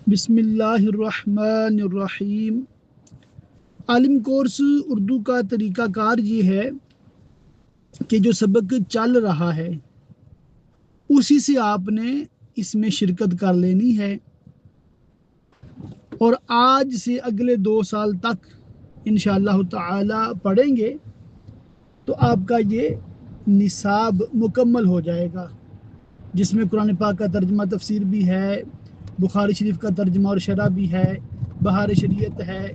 बिस्मिल्लाहिर्रहमानिर्रहीम। आलिम कोर्स उर्दू का तरीक़ा कार ये है कि जो सबक चल रहा है उसी से आपने इसमें शिरकत कर लेनी है और आज से अगले 2 साल तक इंशाअल्लाह ताला पढ़ेंगे तो आपका ये निसाब मुकम्मल हो जाएगा, जिसमें कुरान पाक का तर्जमा तफसीर भी है, बुखारी शरीफ का तर्जमा और शरह भी है, बहार शरीयत है,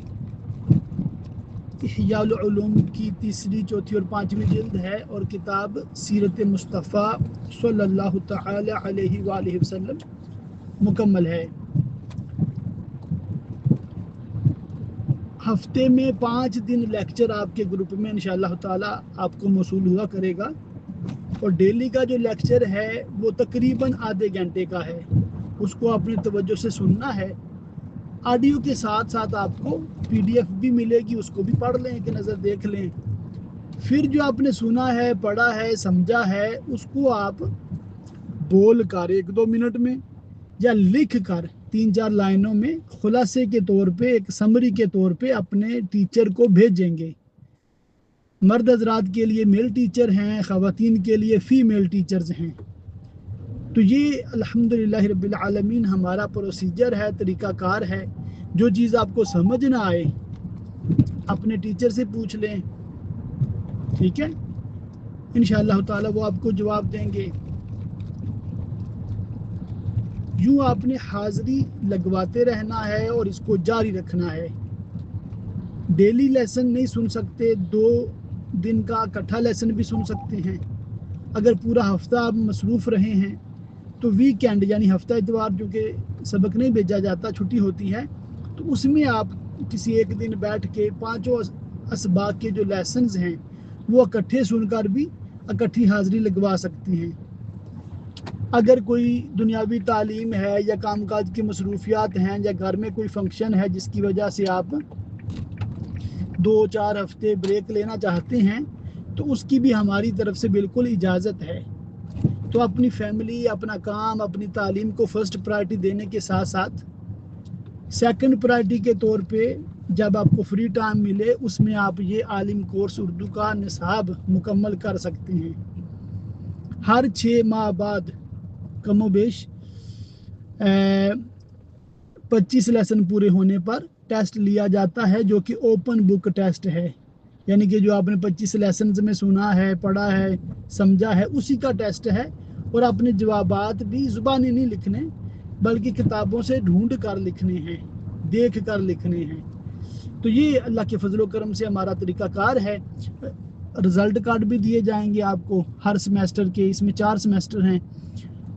इहयाउल उलूम की 3री, 4थी और 5वीं जिल्द है और किताब सीरत मुस्तफ़ा सल्लल्लाहु तआला अलैहि वसल्लम मुकम्मल है। हफ्ते में 5 दिन लेक्चर आपके ग्रुप में इंशाअल्लाह ताला आपको मौसूल हुआ करेगा और डेली का जो लेक्चर है वो तकरीबन आधे घंटे का है, उसको अपनी तवज्जो से सुनना है। ऑडियो के साथ साथ आपको PDF भी मिलेगी, उसको भी पढ़ लें, कि नज़र देख लें। फिर जो आपने सुना है, पढ़ा है, समझा है, उसको आप बोल कर 1-2 मिनट में या लिख कर 3-4 लाइनों में खुलासे के तौर पे, एक समरी के तौर पे अपने टीचर को भेजेंगे। मर्द हजरात के लिए मेल टीचर हैं, ख़वातीन के लिए फ़ीमेल टीचर्स हैं। तो ये अल्हम्दुलिल्लाह रब्बिल आलमीन हमारा प्रोसीजर है, तरीक़ाकार है। जो चीज़ आपको समझ ना आए अपने टीचर से पूछ लें, ठीक है, इंशाअल्लाह ताला वो आपको जवाब देंगे। यूँ आपने हाज़री लगवाते रहना है और इसको जारी रखना है। डेली लेसन नहीं सुन सकते, 2 दिन का इकट्ठा लेसन भी सुन सकते हैं। अगर पूरा हफ्ता आप मसरूफ़ रहे हैं तो वीकेंड यानी हफ्ता इतवार जो कि सबक नहीं भेजा जाता, छुट्टी होती है, तो उसमें आप किसी एक दिन बैठ के 5 असबाक के जो लेसन्स हैं वो इकट्ठे सुनकर भी इकट्ठी हाज़री लगवा सकते हैं। अगर कोई दुनियावी तालीम है या कामकाज की मसरूफियात हैं या घर में कोई फंक्शन है जिसकी वजह से आप 2-4 हफ्ते ब्रेक लेना चाहते हैं तो उसकी भी हमारी तरफ से बिल्कुल इजाज़त है। तो अपनी फैमिली, अपना काम, अपनी तालीम को फ़र्स्ट प्रायोरिटी देने के साथ साथ सेकंड प्रायोरिटी के तौर पे जब आपको फ्री टाइम मिले उसमें आप ये आलिम कोर्स उर्दू का निसाब मुकम्मल कर सकते हैं। हर 6 माह बाद कमोबेश 25 लेसन पूरे होने पर टेस्ट लिया जाता है, जो कि ओपन बुक टेस्ट है। यानी कि जो आपने 25 लेसन में सुना है, पढ़ा है, समझा है, उसी का टेस्ट है और अपने जवाबात भी ज़ुबानी नहीं लिखने बल्कि किताबों से ढूंढ कर लिखने हैं, देख कर लिखने हैं। तो ये अल्लाह के फजलो करम से हमारा तरीक़ाकार है। रिज़ल्ट कार्ड भी दिए जाएंगे आपको हर सेमेस्टर के, इसमें 4 सेमेस्टर हैं,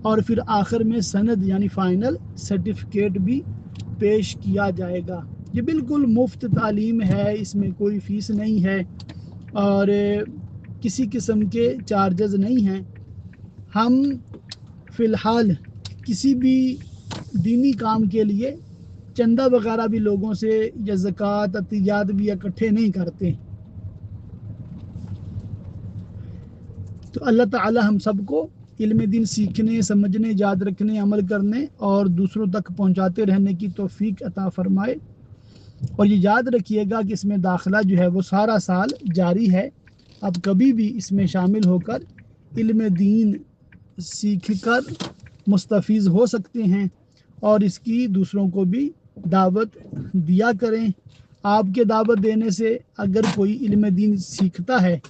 और फिर आखिर में सनद यानी फ़ाइनल सर्टिफिकेट भी पेश किया जाएगा। ये बिल्कुल मुफ्त तालीम है, इसमें कोई फ़ीस नहीं है और किसी किस्म के चार्जेस नहीं हैं। हम फ़िलहाल किसी भी दीनी काम के लिए चंदा वगैरह भी लोगों से या ज़कात, अतियात भी इकट्ठे नहीं करते। तो अल्लाह ताला हम सबको इल्म दीन सीखने, समझने, याद रखने, अमल करने और दूसरों तक पहुंचाते रहने की तौफीक अता फरमाए। और ये याद रखिएगा कि इसमें दाखिला जो है वो सारा साल जारी है। आप कभी भी इसमें शामिल होकर इल्म दीन सीख कर मुस्तफ़ीज़ हो सकते हैं और इसकी दूसरों को भी दावत दिया करें। आपके दावत देने से अगर कोई इल्म दीन सीखता है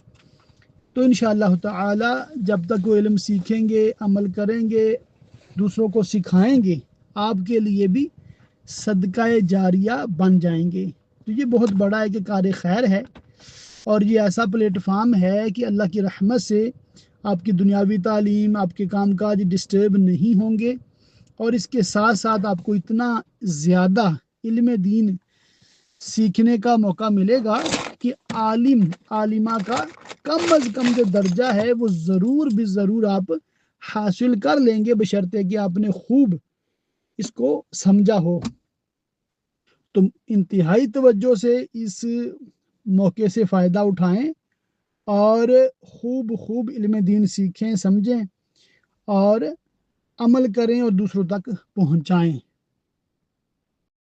तो इंशाअल्लाह ताला जब तक वो इल्म सीखेंगे, अमल करेंगे, दूसरों को सिखाएंगे, आपके लिए भी सदका जारिया बन जाएंगे। तो ये बहुत बड़ा है कि कार खैर है और ये ऐसा प्लेटफार्म है कि अल्लाह की रहमत से आपकी दुनियावी तालीम, आपके कामकाज डिस्टर्ब नहीं होंगे और इसके साथ साथ आपको इतना ज़्यादा इल्म दीन सीखने का मौका मिलेगा कि आलिम, आलिमा का कम अज़ कम जो दर्जा है वो ज़रूर भी ज़रूर आप हासिल कर लेंगे, बशर्ते कि आपने खूब इसको समझा हो। तो इंतहाई तवज्जो से इस मौके से फ़ायदा उठाएं और खूब इल्म दीन सीखें, समझें और अमल करें और दूसरों तक पहुँचाएं।